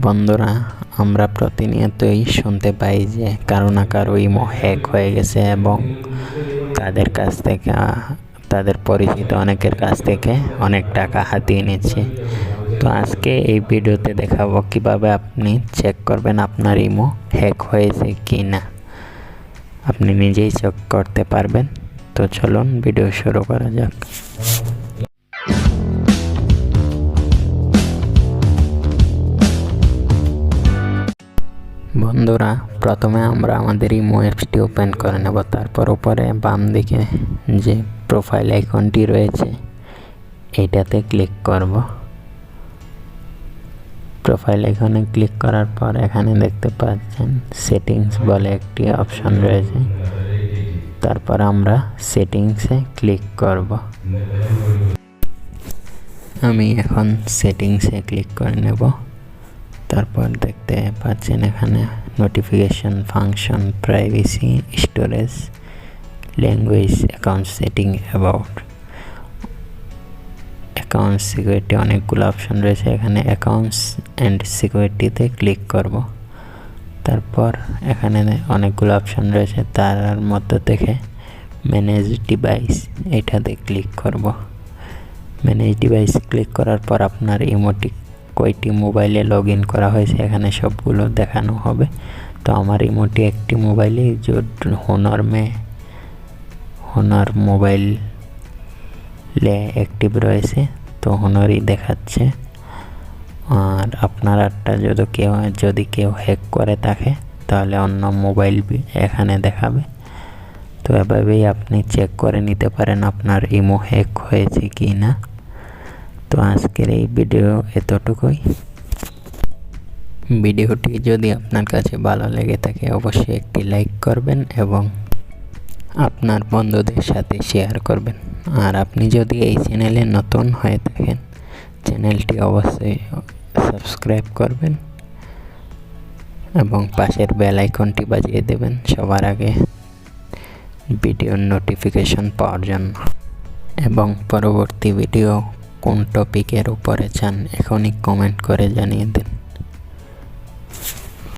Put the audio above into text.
বন্ধুরা, আমরা প্রতিনিয়তই শুনতে পাই যে কারো না কারো ইমো হ্যাক হয়ে গেছে এবং তাদের কাছ থেকে তাদের পরিচিত অনেকের কাছ থেকে অনেক টাকা হাতিয়ে নিচ্ছে। তো আজকে এই ভিডিওতে দেখাবো কিভাবে আপনি চেক করবেন আপনার ইমো হ্যাক হয়েছে কি না। আপনি নিজেই চেক করতে পারবেন। তো চলুন ভিডিও শুরু করা যাক। বন্ধুরা, প্রথমে আমরা আমাদের ইমো অ্যাপসটি ওপেন করে নেব। তারপর উপরে বাম দিকে যে প্রোফাইল আইকনটি রয়েছে এইটাতে ক্লিক করব। প্রোফাইল আইকনে ক্লিক করার পর এখানে দেখতে পাচ্ছেন সেটিংস বলে একটি অপশন রয়েছে। তারপর আমরা সেটিংসে ক্লিক করব। আমি এখন সেটিংসে ক্লিক করে নেব। তারপর দেখতে পাচ্ছেন এখানে notification, function, privacy, storage, language, account setting, about, account security, অনেকগুলো অপশন রয়েছে। এখানে অ্যাকাউন্টস অ্যান্ড সিকিউরিটিতে ক্লিক করব। তারপর এখানে অনেকগুলো অপশন রয়েছে, তার মধ্য থেকে ম্যানেজ ডিভাইস এটাতে ক্লিক করব। ম্যানেজ ডিভাইস ক্লিক করার পর আপনার ইমোটি কয়টি মোবাইলে লগ ইন করা হয়েছে এখানে সবগুলো দেখানো হবে। তো আমার ইমোটি একটি মোবাইলে হোনার মোবাইলে অ্যাক্টিভ রয়েছে, তো হোনারই দেখাচ্ছে। আর আপনার একটা যদি কেউ হ্যাক করে থাকে তাহলে অন্য মোবাইল এখানে দেখাবে। তো এভাবেই আপনি চেক করে নিতে পারেন আপনার ইমো হ্যাক হয়েছে কি না। তো আজকের এই ভিডিও এতটুকুই। ভিডিওটি যদি আপনার কাছে ভালো লেগে থাকে অবশ্যই একটি লাইক করবেন এবং আপনার বন্ধুদের সাথে শেয়ার করবেন। আর আপনি যদি এই চ্যানেলে নতুন হয়ে থাকেন চ্যানেলটি অবশ্যই সাবস্ক্রাইব করবেন এবং পাশের বেল আইকনটি বাজিয়ে দেবেন সবার আগে ভিডিওর নোটিফিকেশন পাওয়ার জন্য। এবং পরবর্তী ভিডিও কোন টপিকের উপরে চান এখনই কমেন্ট করে জানিয়ে দিন।